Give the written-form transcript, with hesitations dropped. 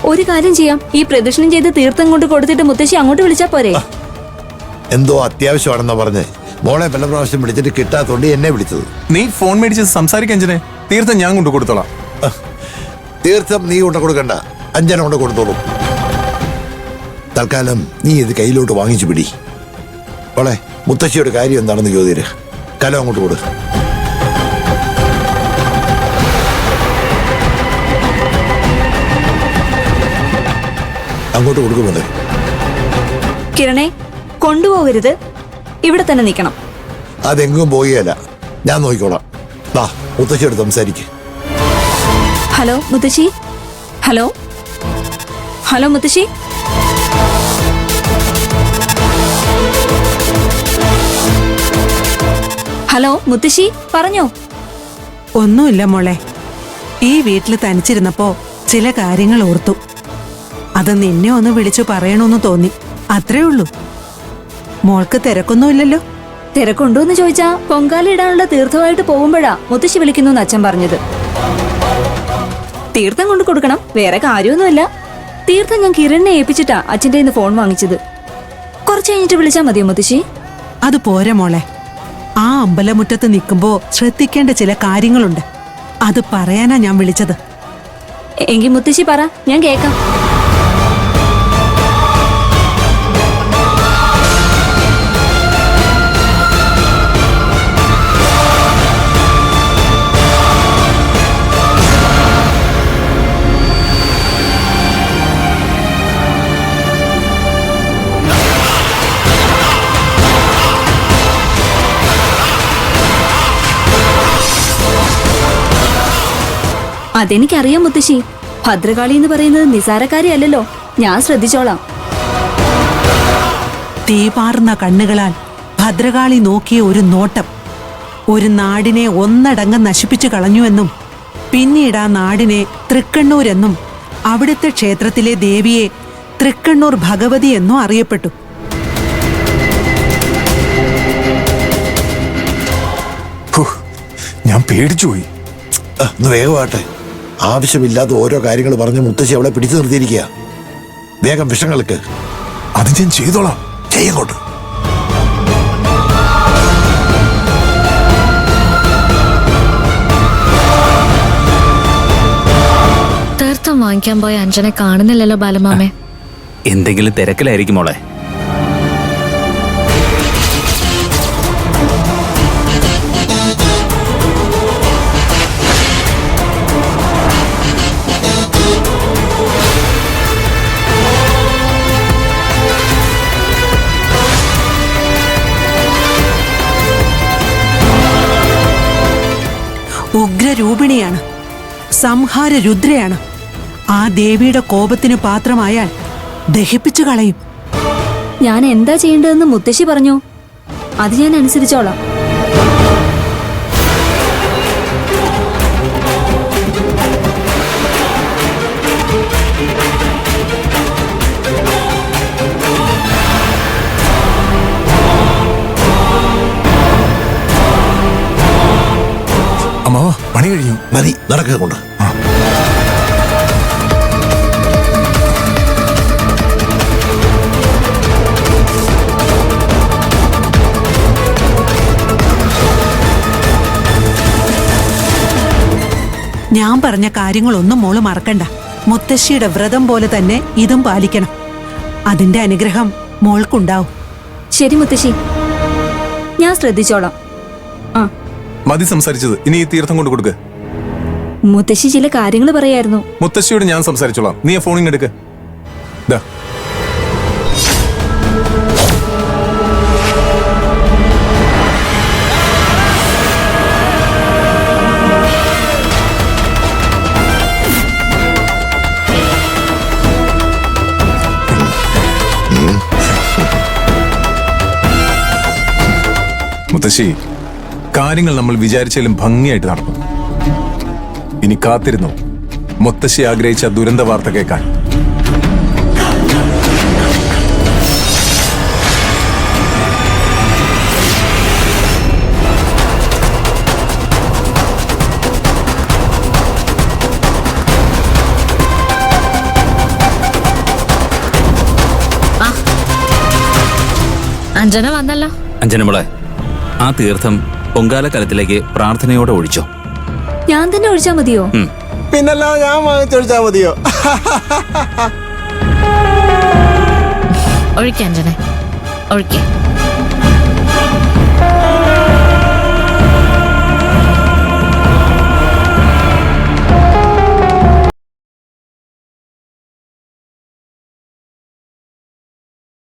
ഒരു കാര്യം ചെയ്യാം, ഈ പ്രദക്ഷിണം ചെയ്ത് തീർത്ഥം കൊണ്ട് കൊടുത്തിട്ട് മുത്തശ്ശി അങ്ങോട്ട് വിളിച്ചാ പോരെ? എന്തോ അത്യാവശ്യമാണെന്നാ പറഞ്ഞ് മോളെ പല പ്രാവശ്യം വിളിച്ചിട്ട് കിട്ടാത്തോണ്ട് എന്നെ വിളിച്ചത്. നീ ഫോൺ മേടിച്ച് സംസാരിക്കാൻ അഞ്ജനെ. തീർത്ഥം ഞാൻ കൊണ്ടു കൊടുത്തോളാം. തീർത്ഥം നീ കൊണ്ട് കൊടുക്കണ്ട, അഞ്ജന കൊണ്ട് കൊടുത്തോളൂ. തൽക്കാലം നീ ഇത് കയ്യിലോട്ട് വാങ്ങിച്ചു പിടി. മോളെ മുത്തശ്ശിയുടെ കാര്യം എന്താണെന്ന് ചോദിര്. കലം അങ്ങോട്ട് കൊടു. അങ്ങോട്ട് കൊടുക്കുമല്ലേ? കിരണേ, കൊണ്ടുപോകരുത്, ഇവിടെ തന്നെ നിൽക്കണം. അതെങ്ങും പോവുകയല്ല, ഞാൻ നോക്കിക്കോളാം. വാ, മുത്തശ്ശിയോട് സംസാരിക്ക്. ഹലോ മുത്തശ്ശി. ഹലോ ഹലോ മുത്തശ്ശി. ഹലോ മുത്തശ്ശി, പറഞ്ഞോ. ഒന്നുമില്ല മോളെ, ഈ വീട്ടിൽ തനിച്ചിരുന്നപ്പോ ചില കാര്യങ്ങൾ ഓർത്തു. അത് നിന്നെ ഒന്ന് വിളിച്ചു പറയണമെന്ന് തോന്നി, അത്രേ ഉള്ളൂ. മോൾക്ക് തിരക്കൊന്നുമില്ലല്ലോ? തിരക്കുണ്ടോന്ന് ചോദിച്ചാ പൊങ്കാലിടാനുള്ള തീർത്ഥമായിട്ട് പോകുമ്പോഴാ മുത്തശ്ശി വിളിക്കുന്നു അച്ഛൻ പറഞ്ഞത്. തീർത്ഥം കൊണ്ട് കൊടുക്കണം, വേറെ കാര്യമൊന്നുമില്ല. തീർത്ഥം ഞാൻ കിരണിനെ ഏൽപ്പിച്ചിട്ടാ അച്ഛൻ്റെ കയ്യിൽ നിന്ന് ഫോൺ വാങ്ങിച്ചത്. കുറച്ച് കഴിഞ്ഞിട്ട് വിളിച്ചാ മതിയോ മുത്തശ്ശി? അത് പോരെ മോളെ, ആ അമ്പലമുറ്റത്ത് നിൽക്കുമ്പോ ശ്രദ്ധിക്കേണ്ട ചില കാര്യങ്ങളുണ്ട്, അത് പറയാനാ ഞാൻ വിളിച്ചത്. എങ്കിൽ മുത്തശ്ശി പറ, ഞാൻ കേക്കാം. അതെനിക്കറിയാം മുത്തശ്ശി, ഭദ്രകാളി എന്ന് പറയുന്നത് നിസാരക്കാരിയല്ലല്ലോ. ഞാൻ ശ്രദ്ധിച്ചോളാം. തീപാർന്ന കണ്ണുകളാൽ ഭദ്രകാളി നോക്കിയ ഒരു നോട്ടം ഒരു നാടിനെ ഒന്നടങ്കം നശിപ്പിച്ചു കളഞ്ഞുവെന്നും പിന്നീട് ആ നാടിനെ തൃക്കണ്ണൂരെന്നും അവിടുത്തെ ക്ഷേത്രത്തിലെ ദേവിയെ തൃക്കണ്ണൂർ ഭഗവതി എന്നും അറിയപ്പെട്ടു. ഞാൻ പേടിച്ചുപോയി. ഒന്ന് വേഗമാട്ടെ. ആവശ്യമില്ലാത്ത ഓരോ കാര്യങ്ങൾ പറഞ്ഞ് മുത്തശ്ശി അവളെ പിടിച്ചു നിർത്തിയിരിക്കുക. വേഗം വിഷങ്ങൾക്ക്. അത് ഞാൻ ചെയ്തോളാം. ചെയ്യങ്ങോട്ട്. തീർത്ഥം വാങ്ങിക്കാൻ പോയ അഞ്ജനെ കാണുന്നില്ലല്ലോ ബാലമാമേ. എന്തെങ്കിലും തിരക്കിലായിരിക്കും മോളെ. ഉഗ്രരൂപിണിയാണ്, സംഹാര രുദ്രയാണ്. ആ ദേവിയുടെ കോപത്തിന് പാത്രമായാൽ ദഹിപ്പിച്ചു കളയും. ഞാൻ എന്താ ചെയ്യേണ്ടതെന്ന് മുത്തശ്ശി പറഞ്ഞു, അത് ഞാൻ അനുസരിച്ചോളാം. അമ്മാവാ, പണി കഴിഞ്ഞു. മതി, നടക്കുക കൊണ്ട്. ഞാൻ പറഞ്ഞ കാര്യങ്ങളൊന്നും മോള് മറക്കണ്ട. മുത്തശ്ശിയുടെ വ്രതം പോലെ തന്നെ ഇതും പാലിക്കണം. അതിന്റെ അനുഗ്രഹം മോൾക്കുണ്ടാവും. ശരി മുത്തശ്ശി, ഞാൻ ശ്രദ്ധിച്ചോളാം. ആ മതി സംസാരിച്ചത്. ഇനി ഈ തീർത്ഥം കൊണ്ട് കൊടുക്ക്. മുത്തശ്ശി ചില കാര്യങ്ങൾ പറയായിരുന്നു. മുത്തശ്ശിയോട് ഞാൻ സംസാരിച്ചോളാം. നീ ആ ഫോണിങ് എടുക്ക്. ദാ. മുത്തശ്ശി, കാര്യങ്ങൾ നമ്മൾ വിചാരിച്ചാലും ഭംഗിയായിട്ട് നടക്കും. ഇനി കാത്തിരുന്നു മുത്തശ്ശി ആഗ്രഹിച്ച ദുരന്ത വാർത്ത കേൾക്കാൻ. അഞ്ജന വന്നല്ലോ. അഞ്ജന മോളെ, ആ തീർത്ഥം പൊങ്കാല കലത്തിലേക്ക് പ്രാർത്ഥനയോടെ ഒഴിച്ചോ. ഞാൻ തന്നെ ഒഴിച്ചാ മതിയോ? പിന്നല്ലാതെ ഞാൻ വാങ്ങിച്ചൊഴിച്ചാ മതിയോ? ഒഴിക്ക അഞ്ജനെ, ഒഴിക്കേ.